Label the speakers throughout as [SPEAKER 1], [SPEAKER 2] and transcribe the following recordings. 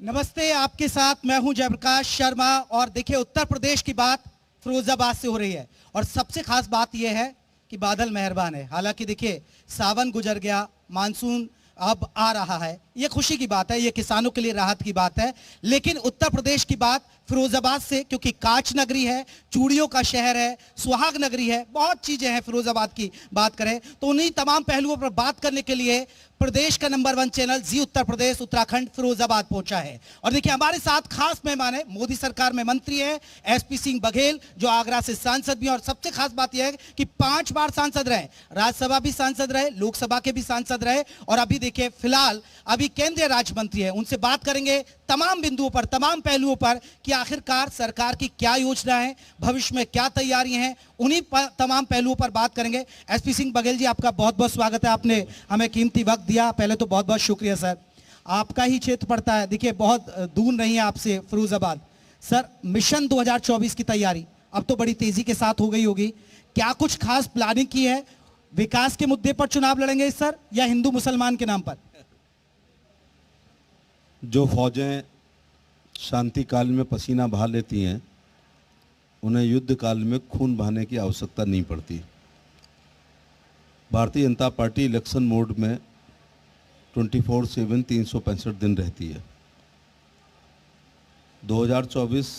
[SPEAKER 1] नमस्ते, आपके साथ मैं हूं जयप्रकाश शर्मा। और देखिए, उत्तर प्रदेश की बात फिरोजाबाद से हो रही है और सबसे खास बात यह है कि बादल मेहरबान है। हालांकि देखिए, सावन गुजर गया, मानसून अब आ रहा है, ये खुशी की बात है, ये किसानों के लिए राहत की बात है। लेकिन उत्तर प्रदेश की बात फिरोजाबाद से, क्योंकि कांच नगरी है, चूड़ियों का शहर है, सुहाग नगरी है, बहुत चीजें हैं। फिरोजाबाद की बात करें तो उन्हीं तमाम पहलुओं पर बात करने के लिए प्रदेश का नंबर 1 चैनल जी उत्तर प्रदेश उत्तराखंड फिरोजाबाद पहुंचा है। और देखिए, हमारे साथ खास मेहमान है, मोदी सरकार में मंत्री है एसपी सिंह बघेल, जो आगरा से सांसद भी हैं। और सबसे खास बात यह है कि 5 बार सांसद रहे, राज्यसभा भी सांसद रहे, लोकसभा के भी सांसद रहे, और अभी देखिए फिलहाल अभी केंद्रीय राज्य मंत्री है। उनसे बात करेंगे तमाम बिंदुओं पर, तमाम पहलुओं पर कि आखिरकार सरकार की क्या योजना है, भविष्य में क्या तैयारियां हैं, उन्हीं तमाम पहलुओं पर बात करेंगे। एसपी सिंह बघेल जी, आपका बहुत बहुत स्वागत है, आपने हमें कीमती वक्त दिया। पहले तो बहुत बहुत शुक्रिया सर। आपका ही क्षेत्र पड़ता है, देखिए बहुत दूर नहीं है आपसे फिरोजाबाद। सर, मिशन 2024 की तैयारी अब तो बड़ी तेजी के साथ हो गई होगी, क्या कुछ खास प्लानिंग की है? विकास के मुद्दे पर चुनाव लड़ेंगे सर, या हिंदू मुसलमान के नाम पर?
[SPEAKER 2] जो फौजें शांति काल में पसीना बहा लेती हैं, उन्हें युद्ध काल में खून बहाने की आवश्यकता नहीं पड़ती। Bharatiya Janata party election mode में 24/7 365 दिन रहती है। 2024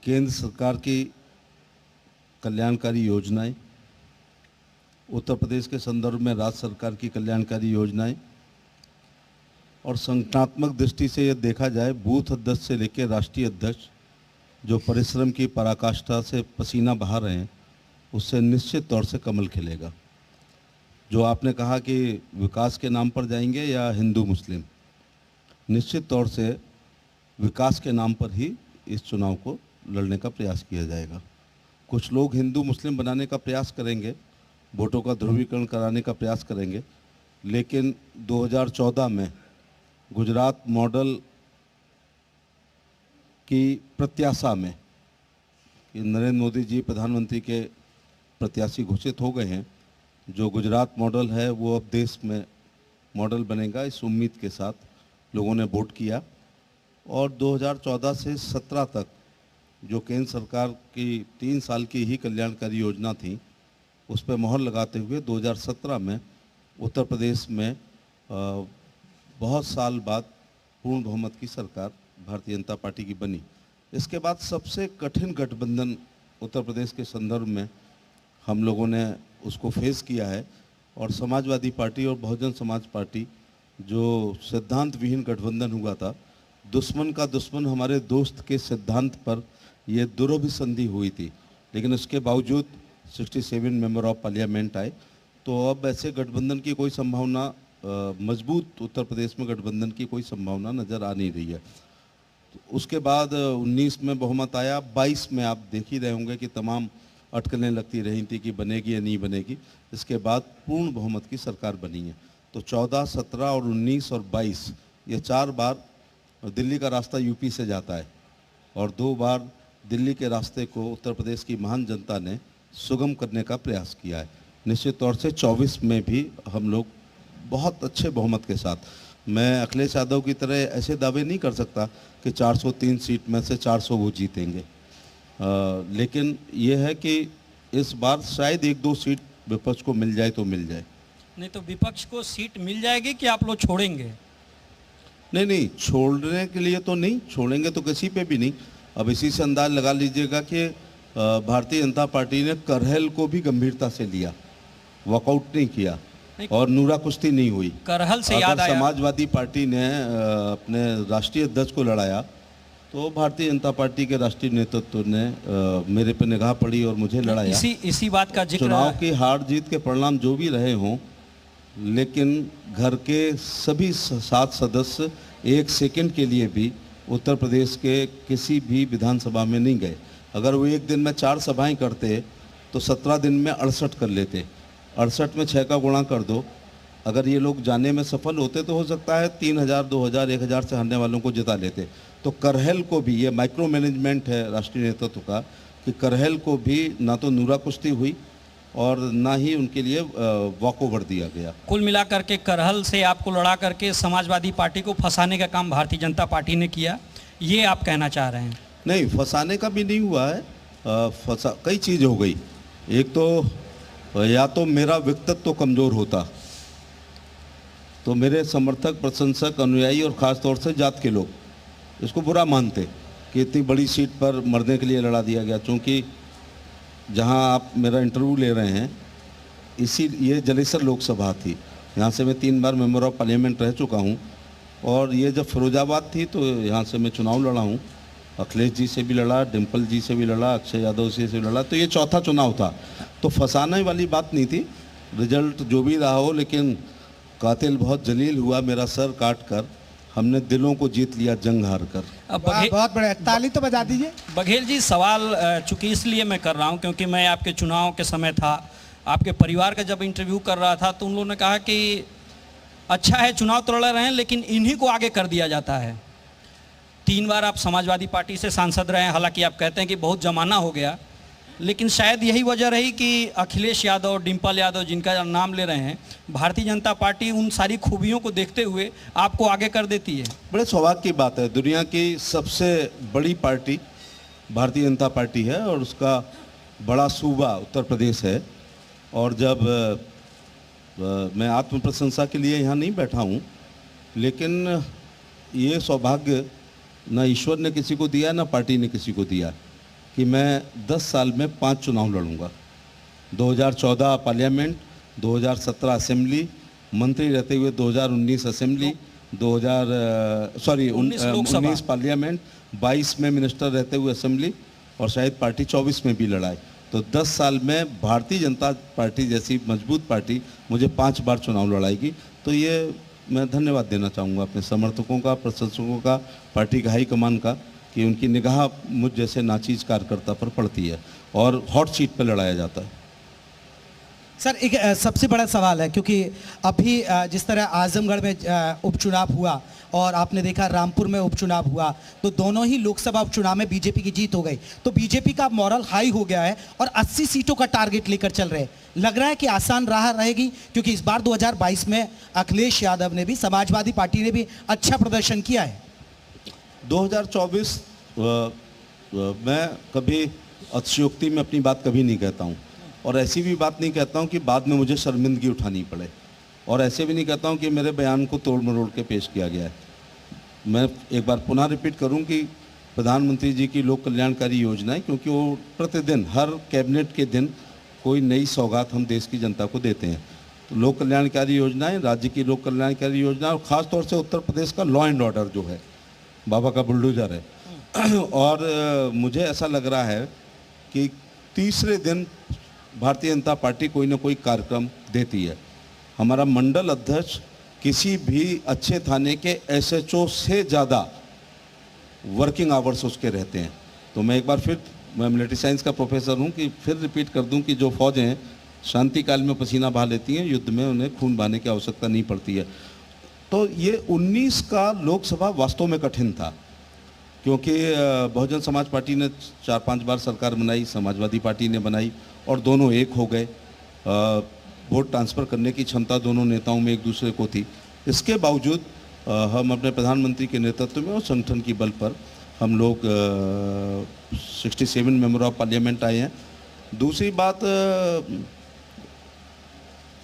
[SPEAKER 2] केंद्र सरकार की कल्याणकारी योजनाएं, उत्तर प्रदेश के संदर्भ में राज्य सरकार की कल्याणकारी योजनाएं, और संगठनात्मक दृष्टि से यह देखा जाए, बूथ अध्यक्ष से लेकर राष्ट्रीय अध्यक्ष जो परिश्रम की पराकाष्ठा से पसीना बहा रहे हैं, उससे निश्चित तौर से कमल खिलेगा। जो आपने कहा कि विकास के नाम पर जाएंगे या हिंदू मुस्लिम, निश्चित तौर से विकास के नाम पर ही इस चुनाव को लड़ने का प्रयास किया जाएगा। कुछ लोग हिंदू मुस्लिम बनाने का प्रयास करेंगे, वोटों का ध्रुवीकरण कराने का प्रयास करेंगे, लेकिन 2014 में गुजरात मॉडल की प्रत्याशा में कि नरेंद्र मोदी जी प्रधानमंत्री के प्रत्याशी घोषित हो गए हैं, जो गुजरात मॉडल है वो अब देश में मॉडल बनेगा, इस उम्मीद के साथ लोगों ने वोट किया। और 2014 से 17 तक जो केंद्र सरकार की 3 साल की ही कल्याणकारी योजना थी, उस पर मोहर लगाते हुए 2017 में उत्तर प्रदेश में बहुत साल बाद पूर्ण बहुमत की सरकार भारतीय जनता पार्टी की बनी। इसके बाद सबसे कठिन गठबंधन उत्तर प्रदेश के संदर्भ में हम लोगों ने उसको फेस किया है, और समाजवादी पार्टी और बहुजन समाज पार्टी जो सिद्धांत विहीन गठबंधन हुआ था, दुश्मन का दुश्मन हमारे दोस्त के सिद्धांत पर यह दुरभिसंधि हुई थी, लेकिन उसके बावजूद 67 मेंबर ऑफ पार्लियामेंट आए। तो अब ऐसे गठबंधन की कोई संभावना, मजबूत उत्तर प्रदेश में गठबंधन की कोई संभावना नज़र आ नहीं रही है। तो उसके बाद 19 में बहुमत आया, 22 में आप देख ही रहे होंगे कि तमाम अटकलें लगती रही थी कि बनेगी या नहीं बनेगी। इसके बाद पूर्ण बहुमत की सरकार बनी है। तो 14, 17 और 19 और 22 ये 4 बार दिल्ली का रास्ता यूपी से जाता है, और 2 बार दिल्ली के रास्ते को उत्तर प्रदेश की महान जनता ने सुगम करने का प्रयास किया है। निश्चित तौर से 24 में भी हम लोग बहुत अच्छे बहुमत के साथ, मैं अखिलेश यादव की तरह ऐसे दावे नहीं कर सकता कि 403 सीट में से 400 वो जीतेंगे, लेकिन यह है कि इस बार शायद 1-2 सीट विपक्ष को मिल जाए तो मिल जाए।
[SPEAKER 3] नहीं तो विपक्ष को सीट मिल जाएगी कि आप लोग छोड़ेंगे?
[SPEAKER 2] नहीं, छोड़ने के लिए तो नहीं, छोड़ेंगे तो किसी पे भी नहीं। अब इसी से अंदाज लगा लीजिएगा कि भारतीय जनता पार्टी ने करहल को भी गंभीरता से लिया, वॉकआउट नहीं किया, और नूरा कुश्ती नहीं हुई।
[SPEAKER 3] करहल से याद आया,
[SPEAKER 2] समाजवादी पार्टी ने अपने राष्ट्रीय अध्यक्ष को लड़ाया, तो भारतीय जनता पार्टी के राष्ट्रीय नेतृत्व ने मेरे पे निगाह पड़ी और मुझे लड़ाया।
[SPEAKER 3] इसी बात का जिक्र,
[SPEAKER 2] चुनाव की हार जीत के परिणाम जो भी रहे हों, लेकिन घर के सभी 7 सदस्य 1 सेकंड के लिए भी उत्तर प्रदेश के किसी भी विधानसभा में नहीं गए। अगर वो एक दिन में 4 सभाएं करते तो 17 दिन में 68 कर लेते। 68 में 6 का गुणा कर दो, अगर ये लोग जाने में सफल होते तो हो सकता है 3000, 2000, 1000 से हारने वालों को जिता लेते। तो करहल को भी, ये माइक्रो मैनेजमेंट है राष्ट्रीय नेतृत्व का, कि करहल को भी ना तो नूरा कुश्ती हुई और ना ही उनके लिए वॉक ओवर दिया गया।
[SPEAKER 3] कुल मिलाकर के करहल से आपको लड़ा करके समाजवादी पार्टी को फंसाने का काम भारतीय जनता पार्टी ने किया, ये आप कहना चाह रहे हैं?
[SPEAKER 2] नहीं, फंसाने का भी नहीं हुआ है। कई चीज़ हो गई। एक तो या तो मेरा व्यक्तित्व तो कमज़ोर होता तो मेरे समर्थक, प्रशंसक, अनुयायी और ख़ास तौर से जात के लोग इसको बुरा मानते कि इतनी बड़ी सीट पर मरने के लिए लड़ा दिया गया। चूँकि जहां आप मेरा इंटरव्यू ले रहे हैं ये जलेसर लोकसभा थी, यहाँ से मैं 3 बार मेंबर ऑफ पार्लियामेंट रह चुका हूँ। और ये जब फिरोजाबाद थी तो यहाँ से मैं चुनाव लड़ा हूँ, अखिलेश जी से भी लड़ा, डिम्पल जी से भी लड़ा, अक्षय यादव जी से भी लड़ा। तो ये चौथा चुनाव था, तो फंसाने वाली बात नहीं थी। रिजल्ट जो भी रहा हो, लेकिन कातिल बहुत जलील हुआ मेरा सर काट कर। हमने दिलों को जीत लिया जंग हार कर।
[SPEAKER 3] अब
[SPEAKER 1] बहुत बढ़िया, ताली तो बजा दीजिए।
[SPEAKER 3] बघेल जी, सवाल चूंकि इसलिए मैं कर रहा हूं क्योंकि मैं आपके चुनाव के समय था, आपके परिवार का जब इंटरव्यू कर रहा था तो उन लोगों ने कहा कि अच्छा है चुनाव तो लड़ रहे हैं लेकिन इन्हीं को आगे कर दिया जाता है। 3 बार आप समाजवादी पार्टी से सांसद रहे हैं, हालांकि आप कहते हैं कि बहुत जमाना हो गया, लेकिन शायद यही वजह रही कि अखिलेश यादव, डिम्पल यादव जिनका नाम ले रहे हैं, भारतीय जनता पार्टी उन सारी खूबियों को देखते हुए आपको आगे कर देती है।
[SPEAKER 2] बड़े सौभाग्य की बात है, दुनिया की सबसे बड़ी पार्टी भारतीय जनता पार्टी है और उसका बड़ा सूबा उत्तर प्रदेश है। और जब मैं आत्म प्रशंसा के लिए यहाँ नहीं बैठा हूँ, लेकिन ये सौभाग्य ना ईश्वर ने किसी को दिया ना पार्टी ने किसी को दिया कि मैं 10 साल में 5 चुनाव लड़ूंगा। 2014 पार्लियामेंट, 2017 असेंबली, मंत्री रहते हुए 2019 असेंबली, 19 पार्लियामेंट, 22 में मिनिस्टर रहते हुए असेंबली और शायद पार्टी 24 में भी लड़ाई। तो 10 साल में भारतीय जनता पार्टी जैसी मजबूत पार्टी मुझे 5 बार चुनाव लड़ाएगी। तो ये मैं धन्यवाद देना चाहूँगा अपने समर्थकों का, प्रशंसकों का, पार्टी का हाईकमान का कि उनकी निगाह मुझ जैसे नाचीज कार्यकर्ता पर पड़ती है और हॉट सीट पर लड़ाया जाता है।
[SPEAKER 1] सर, एक सबसे बड़ा सवाल है क्योंकि अभी जिस तरह आजमगढ़ में उपचुनाव हुआ और आपने देखा रामपुर में उपचुनाव हुआ, तो दोनों ही लोकसभा उपचुनाव में बीजेपी की जीत हो गई। तो बीजेपी का मॉरल हाई हो गया है और 80 सीटों का टारगेट लेकर चल रहे हैं। लग रहा है कि आसान राह रहेगी क्योंकि इस बार 2022 में अखिलेश यादव ने भी, समाजवादी पार्टी ने भी अच्छा प्रदर्शन किया है।
[SPEAKER 2] 2024 मैं कभी अतिशयोक्ति में अपनी बात कभी नहीं कहता हूँ और ऐसी भी बात नहीं कहता हूँ कि बाद में मुझे शर्मिंदगी उठानी पड़े, और ऐसे भी नहीं कहता हूँ कि मेरे बयान को तोड़ मरोड़ के पेश किया गया है। मैं एक बार पुनः रिपीट करूँ कि प्रधानमंत्री जी की लोक कल्याणकारी योजनाएं, क्योंकि वो प्रतिदिन हर कैबिनेट के दिन कोई नई सौगात हम देश की जनता को देते हैं। तो लोक कल्याणकारी योजनाएं, राज्य की लोक कल्याणकारी योजना और ख़ासतौर से उत्तर प्रदेश का लॉ एंड ऑर्डर जो है बाबा का बुलडोजर है। और मुझे ऐसा लग रहा है कि तीसरे दिन भारतीय जनता पार्टी कोई ना कोई कार्यक्रम देती है। हमारा मंडल अध्यक्ष किसी भी अच्छे थाने के एसएचओ से ज़्यादा वर्किंग आवर्स उसके रहते हैं। तो मैं एक बार फिर, मैं मिलिट्री साइंस का प्रोफेसर हूं, कि फिर रिपीट कर दूं कि जो फौजें हैं शांति काल में पसीना बहा लेती हैं, युद्ध में उन्हें खून बहाने की आवश्यकता नहीं पड़ती है। तो ये 19 का लोकसभा वास्तव में कठिन था क्योंकि बहुजन समाज पार्टी ने 4-5 बार सरकार बनाई, समाजवादी पार्टी ने बनाई और दोनों एक हो गए। वोट ट्रांसफ़र करने की क्षमता दोनों नेताओं में एक दूसरे को थी। इसके बावजूद हम अपने प्रधानमंत्री के नेतृत्व में और संगठन की बल पर हम लोग 67 मेंबर ऑफ पार्लियामेंट आए हैं। दूसरी बात,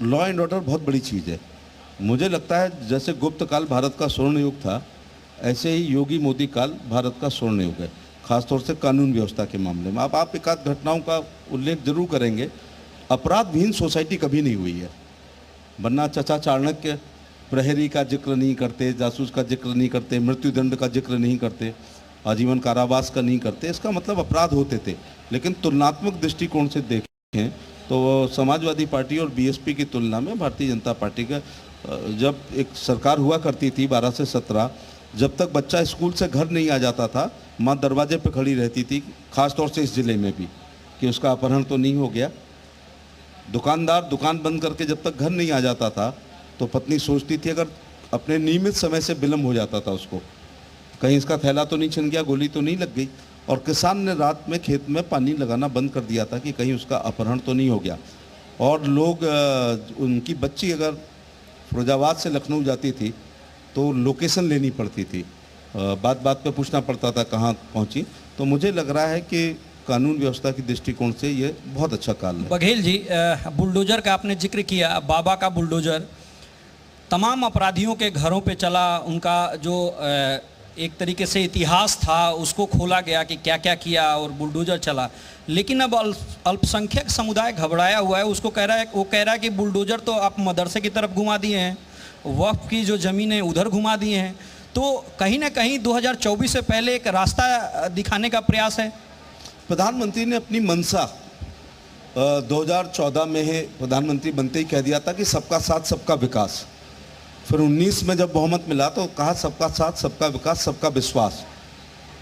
[SPEAKER 2] लॉ एंड ऑर्डर बहुत बड़ी चीज़ है। मुझे लगता है जैसे गुप्त काल भारत का स्वर्ण युग था, ऐसे ही योगी मोदी काल भारत का स्वर्ण युग है, खासतौर से कानून व्यवस्था के मामले में। आप एक आध घटनाओं का उल्लेख जरूर करेंगे। अपराध विहीन सोसाइटी कभी नहीं हुई है, वरना चचा चाणक्य प्रहरी का जिक्र नहीं करते, जासूस का जिक्र नहीं करते, मृत्युदंड का जिक्र नहीं करते, आजीवन कारावास का नहीं करते। इसका मतलब अपराध होते थे। लेकिन तुलनात्मक दृष्टिकोण से देखें तो समाजवादी पार्टी और बीएसपी की तुलना में भारतीय जनता पार्टी का, जब एक सरकार हुआ करती थी 12 से 17, जब तक बच्चा स्कूल से घर नहीं आ जाता था, माँ दरवाजे पर खड़ी रहती थी, खासतौर से इस ज़िले में भी, कि उसका अपहरण तो नहीं हो गया। दुकानदार दुकान बंद करके जब तक घर नहीं आ जाता था तो पत्नी सोचती थी अगर अपने नियमित समय से विलम्ब हो जाता था उसको, कहीं इसका थैला तो नहीं छिन गया, गोली तो नहीं लग गई। और किसान ने रात में खेत में पानी लगाना बंद कर दिया था कि कहीं उसका अपहरण तो नहीं हो गया। और लोग उनकी बच्ची अगर फिरोजाबाद से लखनऊ जाती थी तो लोकेशन लेनी पड़ती थी, बात बात पे पूछना पड़ता था कहाँ पहुँची। तो मुझे लग रहा है कि कानून व्यवस्था की दृष्टिकोण से ये बहुत अच्छा कार्य है।
[SPEAKER 3] बघेल जी, बुलडोजर का आपने जिक्र किया, बाबा का बुलडोजर तमाम अपराधियों के घरों पे चला, उनका जो एक तरीके से इतिहास था उसको खोला गया कि क्या क्या किया और बुलडोजर चला। लेकिन अब अल्पसंख्यक समुदाय घबराया हुआ है, उसको कह रहा है, वो कह रहा है कि बुलडोजर तो आप मदरसे की तरफ घुमा दिए हैं, वक्फ की जो ज़मीन है उधर घुमा दिए हैं, तो कहीं ना कहीं 2024 से पहले एक रास्ता दिखाने का प्रयास है।
[SPEAKER 2] प्रधानमंत्री ने अपनी मंशा 2014 में ही प्रधानमंत्री बनते ही कह दिया था कि सबका साथ सबका विकास। फिर 19 में जब बहुमत मिला तो कहा सबका साथ सबका विकास सबका विश्वास।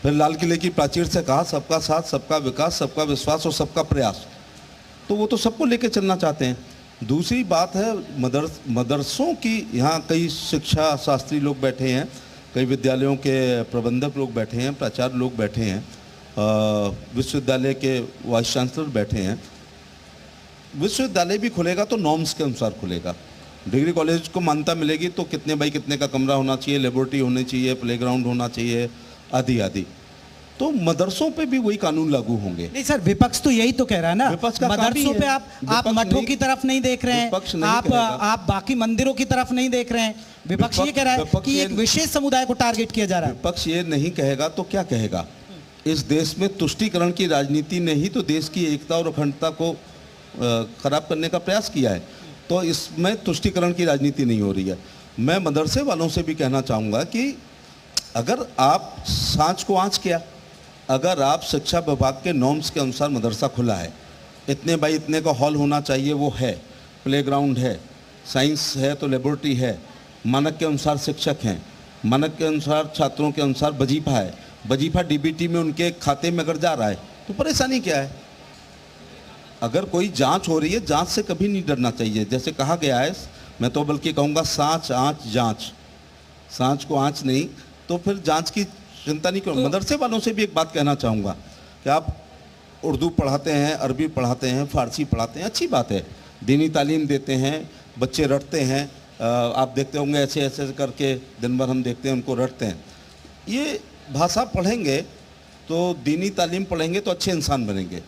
[SPEAKER 2] फिर लाल किले की प्राचीर से कहा सबका साथ सबका विकास सबका विश्वास और सबका प्रयास। तो वो तो सबको लेके चलना चाहते हैं। दूसरी बात है मदरसों की, यहाँ कई शिक्षा शास्त्री लोग बैठे हैं, कई विद्यालयों के प्रबंधक लोग बैठे हैं, प्राचार्य लोग बैठे हैं, विश्वविद्यालय के वाइस चांसलर बैठे हैं। विश्वविद्यालय भी खुलेगा तो नॉर्म्स के अनुसार खुलेगा। डिग्री कॉलेज को मान्यता मिलेगी तो कितने बाई कितने का कमरा होना चाहिए, लेबोरेटरी होनी चाहिए, प्लेग्राउंड होना चाहिए, आदि आदि। तो मदरसों पे भी वही कानून लागू होंगे।
[SPEAKER 1] नहीं सर, विपक्ष तो यही तो कह रहा है ना,
[SPEAKER 2] विपक्ष का काम ही
[SPEAKER 1] मदरसों
[SPEAKER 2] है।
[SPEAKER 1] पे आप मठों की तरफ नहीं देख रहे हैं, आप बाकी मंदिरों की तरफ नहीं देख रहे हैं। विपक्ष ये कह रहा है कि एक विशेष समुदाय को टारगेट किया जा रहा है।
[SPEAKER 2] विपक्ष ये नहीं कहेगा तो क्या कहेगा? इस देश में तुष्टीकरण की राजनीति ने ही तो देश की एकता और अखंडता को खराब करने का प्रयास किया है। तो इसमें तुष्टीकरण की राजनीति नहीं हो रही है। मैं मदरसे वालों से भी कहना चाहूँगा कि अगर आप सांच को आँच किया, अगर आप शिक्षा विभाग के नॉर्म्स के अनुसार मदरसा खुला है, इतने बाई इतने का हॉल होना चाहिए, वो है, प्लेग्राउंड है, साइंस है तो लेबोरेटरी है, मानक के अनुसार शिक्षक हैं, मानक के अनुसार छात्रों के अनुसार वजीफा है, वजीफा डीबीटी में उनके खाते में अगर जा रहा है तो परेशानी क्या है? अगर कोई जांच हो रही है, जांच से कभी नहीं डरना चाहिए। जैसे कहा गया है, मैं तो बल्कि कहूँगा सांच आँच जांच, सांच को आँच नहीं तो फिर जांच की चिंता नहीं करो। मदरसे वालों से भी एक बात कहना चाहूँगा कि आप उर्दू पढ़ाते हैं, अरबी पढ़ाते हैं, फ़ारसी पढ़ाते हैं, अच्छी बात है, दीनी तालीम देते हैं, बच्चे रटते हैं, आप देखते होंगे ऐसे ऐसे करके दिन भर हम देखते हैं उनको रटते हैं। ये भाषा पढ़ेंगे तो दीनी तालीम पढ़ेंगे तो अच्छे इंसान बनेंगे।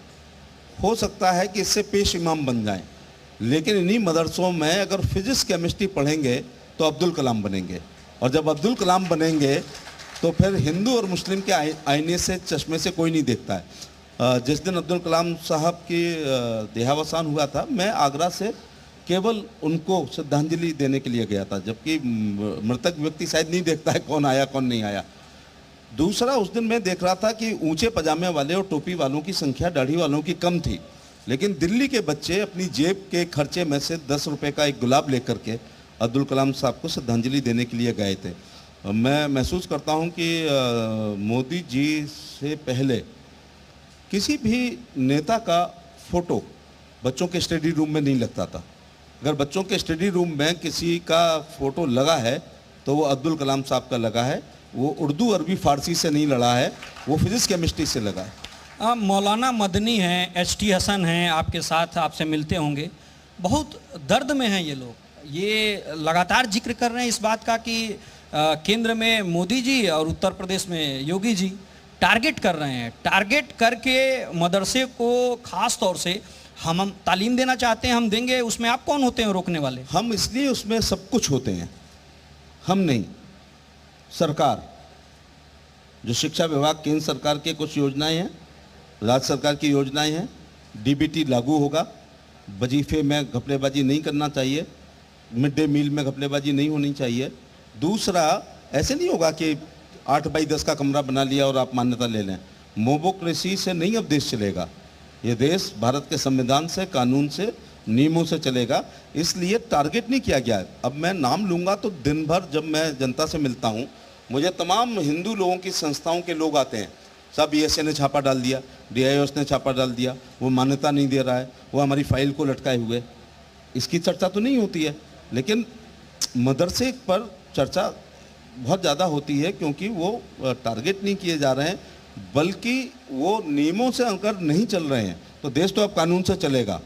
[SPEAKER 2] हो सकता है कि इससे पेश इमाम बन जाएं, लेकिन इन्हीं मदरसों में अगर फिजिक्स केमिस्ट्री पढ़ेंगे तो अब्दुल कलाम बनेंगे, और जब अब्दुल कलाम बनेंगे तो फिर हिंदू और मुस्लिम के आईने से, चश्मे से कोई नहीं देखता है। जिस दिन अब्दुल कलाम साहब की देहावसान हुआ था, मैं आगरा से केवल उनको श्रद्धांजलि देने के लिए गया था, जबकि मृतक व्यक्ति शायद नहीं देखता है कौन आया कौन नहीं आया। दूसरा, उस दिन मैं देख रहा था कि ऊंचे पजामे वाले और टोपी वालों की संख्या दाढ़ी वालों की कम थी, लेकिन दिल्ली के बच्चे अपनी जेब के खर्चे में से 10 रुपये का एक गुलाब लेकर के अब्दुल कलाम साहब को श्रद्धांजलि देने के लिए गए थे। मैं महसूस करता हूं कि मोदी जी से पहले किसी भी नेता का फ़ोटो बच्चों के स्टडी रूम में नहीं लगता था। अगर बच्चों के स्टडी रूम में किसी का फ़ोटो लगा है तो वो अब्दुल कलाम साहब का लगा है। वो उर्दू अरबी फ़ारसी से नहीं लड़ा है, वो फिज़िक्स केमिस्ट्री से लगा है।
[SPEAKER 3] मौलाना मदनी हैं, एच.टी. हसन हैं, आपके साथ आपसे मिलते होंगे, बहुत दर्द में हैं ये लोग। ये लगातार जिक्र कर रहे हैं इस बात का कि केंद्र में मोदी जी और उत्तर प्रदेश में योगी जी टारगेट कर रहे हैं, टारगेट करके मदरसे को ख़ास तौर से हम तालीम देना चाहते हैं, हम देंगे, उसमें आप कौन होते हैं रोकने वाले?
[SPEAKER 2] हम इसलिए उसमें सब कुछ होते हैं, हम नहीं, सरकार। जो शिक्षा विभाग केंद्र सरकार के कुछ योजनाएं हैं, राज्य सरकार की योजनाएं हैं, डीबीटी लागू होगा, वजीफे में घपलेबाजी नहीं करना चाहिए, मिड डे मील में घपलेबाजी नहीं होनी चाहिए। दूसरा, ऐसे नहीं होगा कि 8x10 का कमरा बना लिया और आप मान्यता ले लें। मोबोक्रेसी से नहीं अब देश चलेगा, ये देश भारत के संविधान से, कानून से, नियमों से चलेगा। इसलिए टारगेट नहीं किया गया है। अब मैं नाम लूँगा तो दिन भर जब मैं जनता से मिलता हूँ, मुझे तमाम हिंदू लोगों की संस्थाओं के लोग आते हैं, सब बीएसए ने छापा डाल दिया, डीआईओएस ने छापा डाल दिया, वो मान्यता नहीं दे रहा है, वो हमारी फाइल को लटकाए हुए। इसकी चर्चा तो नहीं होती है, लेकिन मदरसे पर चर्चा बहुत ज़्यादा होती है, क्योंकि वो टारगेट नहीं किए जा रहे हैं, बल्कि वो नियमों से अगर नहीं चल रहे हैं। तो देश तो अब कानून से चलेगा।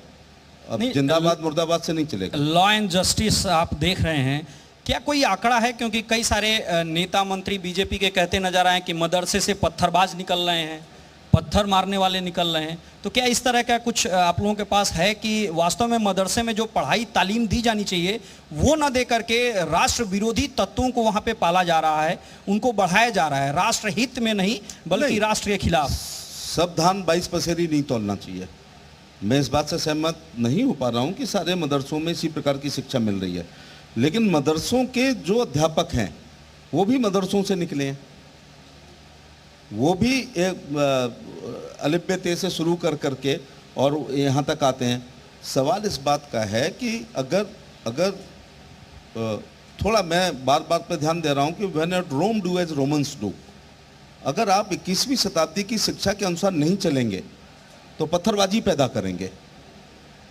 [SPEAKER 2] अब
[SPEAKER 3] नहीं,
[SPEAKER 2] जिंदाबाद मुर्दाबाद से नहीं चलेगा।
[SPEAKER 3] लॉ एंड जस्टिस आप देख रहे हैं, क्या कोई आंकड़ा है? क्योंकि कई सारे नेता मंत्री बीजेपी के कहते नजर आए कि मदरसे से पत्थरबाज निकल रहे हैं, पत्थर मारने वाले निकल रहे हैं। तो क्या इस तरह का कुछ आप लोगों के पास है कि वास्तव में मदरसे में जो पढ़ाई तालीम दी जानी चाहिए वो न दे करके राष्ट्र विरोधी तत्वों को वहां पे पाला जा रहा है, उनको बढ़ाया जा रहा है, राष्ट्र हित में नहीं बल्कि राष्ट्र के खिलाफ?
[SPEAKER 2] सब धान 22 पसेरी नहीं तोलना चाहिए। मैं इस बात से सहमत नहीं हो पा रहा हूं कि सारे मदरसों में इसी प्रकार की शिक्षा मिल रही है, लेकिन मदरसों के जो अध्यापक हैं वो भी मदरसों से निकले हैं, वो भी एक अलिफ बे ते से शुरू कर करके और यहाँ तक आते हैं। सवाल इस बात का है कि अगर थोड़ा मैं बार बार पे ध्यान दे रहा हूँ कि when at Rome do as Romans do, अगर आप 21वीं शताब्दी की शिक्षा के अनुसार नहीं चलेंगे तो पत्थरबाजी पैदा करेंगे।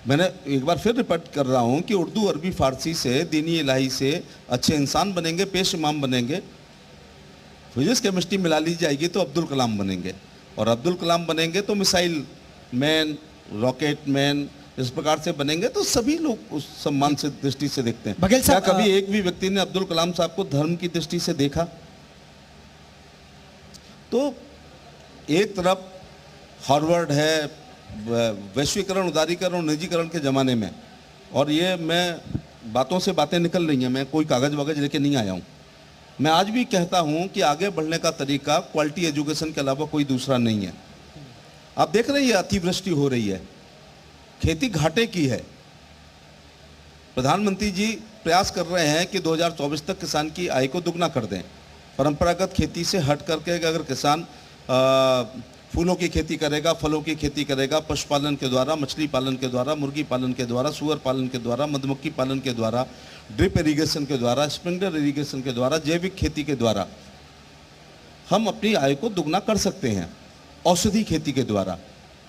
[SPEAKER 2] मैंने एक बार फिर रिपीट कर रहा हूँ कि उर्दू अरबी फारसी से, दीनी इलाही से अच्छे इंसान बनेंगे, पेश इमाम बनेंगे। फिजिक्स केमिस्ट्री मिला ली जाएगी तो अब्दुल कलाम बनेंगे, और अब्दुल कलाम बनेंगे तो मिसाइल मैन, रॉकेट मैन, इस प्रकार से बनेंगे। तो सभी लोग उस सम्मान से दृष्टि से देखते हैं।
[SPEAKER 1] बघेल
[SPEAKER 2] क्या
[SPEAKER 1] साहब,
[SPEAKER 2] कभी एक भी व्यक्ति ने अब्दुल कलाम साहब को धर्म की दृष्टि से देखा? तो एक तरफ हार्वर्ड है, वैश्वीकरण, उदारीकरण और निजीकरण के ज़माने में, और ये मैं बातों से बातें निकल रही हैं, मैं कोई कागज़ वागज लेके नहीं आया हूँ। मैं आज भी कहता हूँ कि आगे बढ़ने का तरीका क्वालिटी एजुकेशन के अलावा कोई दूसरा नहीं है। आप देख रहे हैं अतिवृष्टि हो रही है, खेती घाटे की है। प्रधानमंत्री जी प्रयास कर रहे हैं कि 2024 तक किसान की आय को दुगना कर दें। परंपरागत खेती से हट करके अगर किसान फूलों की खेती करेगा, फलों की खेती करेगा, पशुपालन के द्वारा, मछली पालन के द्वारा, मुर्गी पालन के द्वारा, सुअर पालन के द्वारा, मधुमक्खी पालन के द्वारा, ड्रिप इरिगेशन के द्वारा, स्प्रिंकलर इरिगेशन के द्वारा, जैविक खेती के द्वारा हम अपनी आय को दुगना कर सकते हैं, औषधि खेती के द्वारा।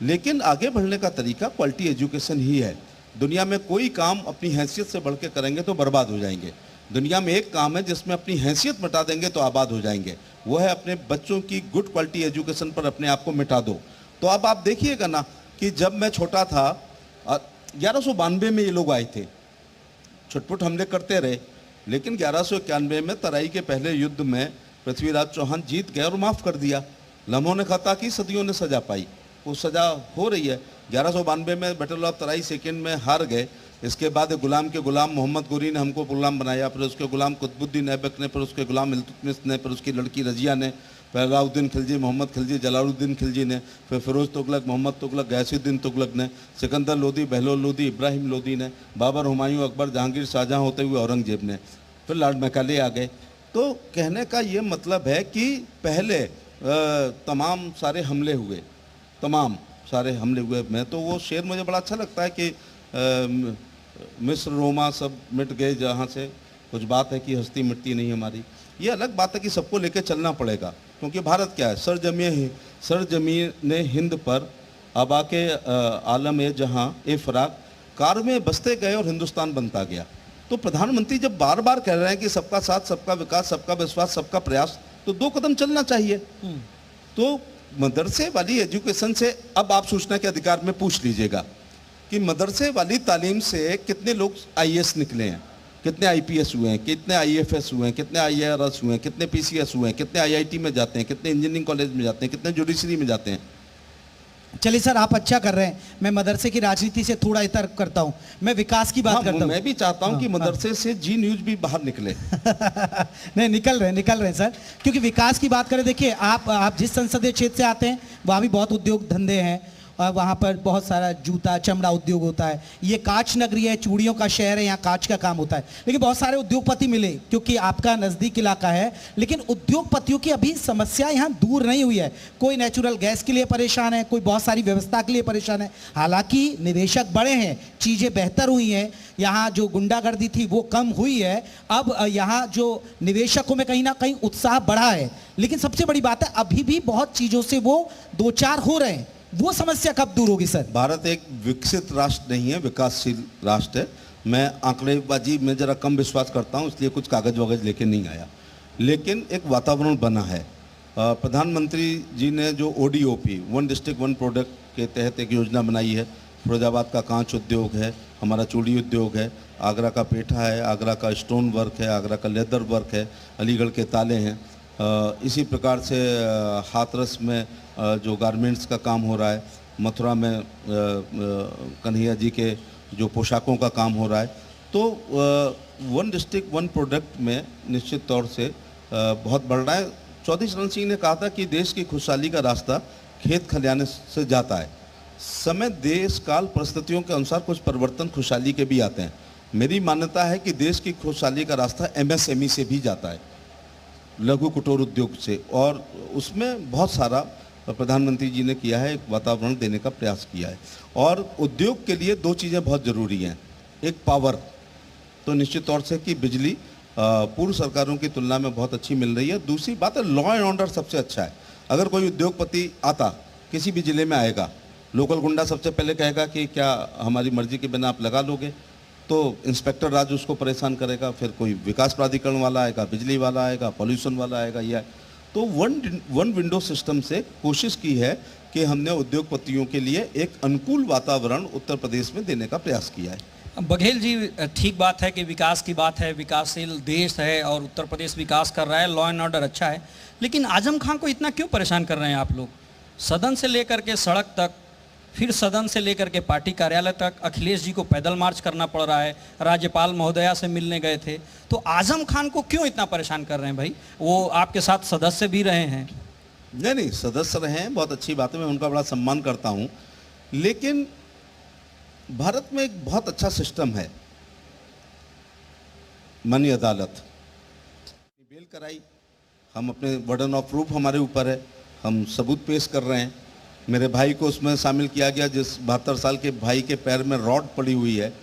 [SPEAKER 2] लेकिन आगे बढ़ने का तरीका क्वालिटी एजुकेशन ही है। दुनिया में कोई काम अपनी हैसियत से बढ़ के करेंगे तो बर्बाद हो जाएंगे। दुनिया में एक काम है जिसमें अपनी हैसियत मिटा देंगे तो आबाद हो जाएंगे, वो है अपने बच्चों की गुड क्वालिटी एजुकेशन पर अपने आप को मिटा दो। तो अब आप देखिएगा ना कि जब मैं छोटा था 1192 में ये लोग आए थे, छुटपुट हमले करते रहे, लेकिन 1191 में तराई के पहले युद्ध में पृथ्वीराज चौहान जीत गए और माफ़ कर दिया। लम्हों ने खता की, सदियों ने सजा पाई, वो सजा हो रही है। 1192 में बैटल ऑफ तराई सेकेंड में हार गए। इसके बाद गुलाम के गुलाम मोहम्मद गोरी ने हमको गुलाम बनाया, फिर उसके गुलाम कुतुबुद्दीन ऐबक ने, फिर उसके गुलाम इल्तुतमिश ने, फिर उसकी लड़की रजिया ने, फिर अलाउद्दीन खिलजी, मोहम्मद खिलजी, जलालुद्दीन खिलजी ने, फिर फिरोज तुगलक, मोहम्मद तुगलक, गैसुद्दीन तुगलक ने, सिकंदर लोदी, बहलोल लोदी, इब्राहिम लोदी ने, बाबर, हुमायूं, अकबर, जहांगीर, शाहजहां होते हुए औरंगजेब ने, फिर लॉर्ड मैकाले आ गए। तो कहने का ये मतलब है कि पहले तमाम सारे हमले हुए, तमाम सारे हमले हुए। मैं तो वो शेर मुझे बड़ा अच्छा लगता है कि मिस्र रोमा सब मिट गए जहाँ से, कुछ बात है कि हस्ती मिटती नहीं हमारी। ये अलग बात है कि सबको लेके चलना पड़ेगा, क्योंकि भारत क्या है, सरजमीन हिंद पर आबा के आलम ए जहाँ ए फराक कार में बसते गए और हिंदुस्तान बनता गया। तो प्रधानमंत्री जब बार बार कह रहे हैं कि सबका साथ, सबका विकास, सबका विश्वास, सबका प्रयास, तो 2 कदम चलना चाहिए। तो मदरसे वाली एजुकेशन से अब आप सूचना के अधिकार में पूछ लीजिएगा कि मदरसे वाली तालीम से कितने लोग आईएएस निकले हैं, कितने आईपीएस हुए हैं, कितने आईएफएस हुए हैं, कितने आईआरएस हुए हैं, कितने पीसीएस हुए हैं, कितने आईआईटी में जाते हैं, कितने इंजीनियरिंग कॉलेज में जाते हैं, कितने जुडिशरी में जाते हैं।
[SPEAKER 1] चलिए सर, आप अच्छा कर रहे हैं। मैं मदरसे की राजनीति से थोड़ा इतर करता हूँ, मैं विकास की बात करता हूँ।
[SPEAKER 2] मैं भी चाहता हूँ कि मदरसे से जी न्यूज भी बाहर निकले।
[SPEAKER 1] नहीं, निकल रहे हैं सर, क्योंकि विकास की बात करें। देखिए, आप जिस संसदीय क्षेत्र से आते हैं वहाँ भी बहुत उद्योग धंधे हैं, और वहाँ पर बहुत सारा जूता चमड़ा उद्योग होता है। ये कांच नगरी है, चूड़ियों का शहर है, यहाँ कांच का काम होता है। लेकिन बहुत सारे उद्योगपति मिले, क्योंकि आपका नज़दीक इलाका है। लेकिन उद्योगपतियों की अभी समस्या यहाँ दूर नहीं हुई है। कोई नेचुरल गैस के लिए परेशान है, कोई बहुत सारी व्यवस्था के लिए परेशान है। हालांकि निवेशक बड़े हैं, चीज़ें बेहतर हुई हैं, यहाँ जो गुंडागर्दी थी वो कम हुई है। अब यहाँ जो निवेशकों में कहीं ना कहीं उत्साह बढ़ा है। लेकिन सबसे बड़ी बात है, अभी भी बहुत चीज़ों से वो 2-4 हो रहे हैं। वो समस्या कब दूर होगी सर?
[SPEAKER 2] भारत एक विकसित राष्ट्र नहीं है, विकासशील राष्ट्र है। मैं आंकड़ेबाजी में जरा कम विश्वास करता हूँ, इसलिए कुछ कागज वागज लेके नहीं आया। लेकिन एक वातावरण बना है। प्रधानमंत्री जी ने जो ODOP, one district one product के तहत एक योजना बनाई है, फिरोजाबाद का कांच उद्योग है, हमारा चूड़ी उद्योग है, आगरा का पेठा है, आगरा का स्टोन वर्क है, आगरा का लेदर वर्क है, अलीगढ़ के ताले हैं। इसी प्रकार से हाथरस में जो गारमेंट्स का काम हो रहा है, मथुरा में कन्हैया जी के जो पोशाकों का काम हो रहा है। तो वन डिस्ट्रिक्ट वन प्रोडक्ट में निश्चित तौर से बहुत बढ़ रहा है। चौधरी चरण सिंह ने कहा था कि देश की खुशहाली का रास्ता खेत खलियाने से जाता है। समय, देश, काल, परिस्थितियों के अनुसार कुछ परिवर्तन खुशहाली के भी आते हैं। मेरी मान्यता है कि देश की खुशहाली का रास्ता एमएसएमई से भी जाता है, लघु कुटीर उद्योग से, और उसमें बहुत सारा प्रधानमंत्री जी ने किया है, एक वातावरण देने का प्रयास किया है। और उद्योग के लिए दो चीज़ें बहुत ज़रूरी हैं। एक पावर, तो निश्चित तौर से कि बिजली पूर्व सरकारों की तुलना में बहुत अच्छी मिल रही है। दूसरी बात है, लॉ एंड ऑर्डर सबसे अच्छा है। अगर कोई उद्योगपति आता, किसी भी ज़िले में आएगा, लोकल गुंडा सबसे पहले कहेगा कि क्या हमारी मर्जी के बिना आप लगा लोगे, तो इंस्पेक्टर राज उसको परेशान करेगा, फिर कोई विकास प्राधिकरण वाला आएगा, बिजली वाला आएगा, पॉल्यूशन वाला आएगा। या तो वन विंडो सिस्टम से कोशिश की है कि हमने उद्योगपतियों के लिए एक अनुकूल वातावरण उत्तर प्रदेश में देने का प्रयास किया है।
[SPEAKER 3] बघेल जी, ठीक बात है कि विकास की बात है, विकासशील देश है और उत्तर प्रदेश विकास कर रहा है, लॉ एंड ऑर्डर अच्छा है, लेकिन आजम खान को इतना क्यों परेशान कर रहे हैं आप लोग? सदन से लेकर के सड़क तक, फिर सदन से लेकर के पार्टी कार्यालय तक अखिलेश जी को पैदल मार्च करना पड़ रहा है, राज्यपाल महोदया से मिलने गए थे, तो आजम खान को क्यों इतना परेशान कर रहे हैं भाई? वो आपके साथ सदस्य भी रहे हैं।
[SPEAKER 2] नहीं, सदस्य रहे हैं, बहुत अच्छी बात है, मैं उनका बड़ा सम्मान करता हूँ। लेकिन भारत में एक बहुत अच्छा सिस्टम है, मनी अदालत। बेल कराई, हम अपने बर्डन ऑफ प्रूफ हमारे ऊपर है, हम सबूत पेश कर रहे हैं। मेरे भाई को उसमें शामिल किया गया, जिस 72 साल के भाई के पैर में रॉड पड़ी हुई है,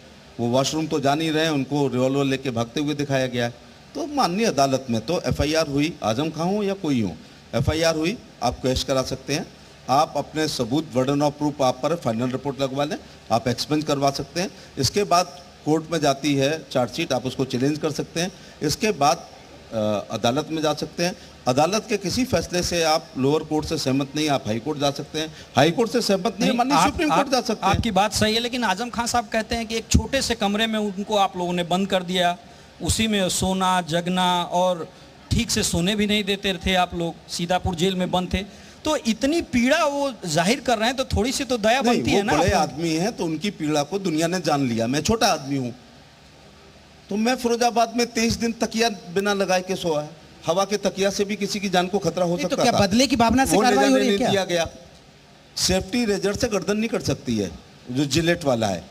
[SPEAKER 2] वो वॉशरूम तो जा नहीं रहे हैं, उनको रिवॉल्वर लेके भागते हुए दिखाया गया है। तो माननीय अदालत में तो एफआईआर हुई, आजम खान हो या कोई हो, एफआईआर हुई, आप कैश करा सकते हैं, आप अपने सबूत, बर्डन ऑफ प्रूफ आप पर फाइनल रिपोर्ट लगवा लें, आप एक्सपेंस करवा सकते हैं। इसके बाद कोर्ट में जाती है चार्जशीट, आप उसको चैलेंज कर सकते हैं। इसके बाद अदालत में जा सकते हैं। अदालत के किसी फैसले से आप लोअर कोर्ट से सहमत नहीं, आप हाई कोर्ट जा सकते हैं। हाई कोर्ट से सहमत नहीं, माननीय सुप्रीम कोर्ट जा सकते हैं।
[SPEAKER 3] आपकी बात सही है, लेकिन आजम खान साहब कहते हैं कि एक छोटे से कमरे में उनको आप लोगों ने बंद कर दिया, उसी में सोना, जगना, और ठीक से सोने भी नहीं देते थे आप लोग, सीतापुर जेल में बंद थे। तो इतनी पीड़ा वो जाहिर कर रहे हैं, तो थोड़ी सी तो दया बनती है ना।
[SPEAKER 2] बड़े आदमी हैं तो उनकी पीड़ा को दुनिया ने जान लिया। मैं छोटा आदमी हूं, तो मैं फिरोजाबाद में 23 दिन तकिया बिना लगाए के सोया है। हवा के तकिया से भी किसी की जान को खतरा हो सकता
[SPEAKER 1] तो क्या बदले की भावना से कार्रवाई हो रही है क्या?
[SPEAKER 2] दिया गया। सेफ्टी रेजर से गर्दन नहीं कट सकती है, जो जिलेट वाला है।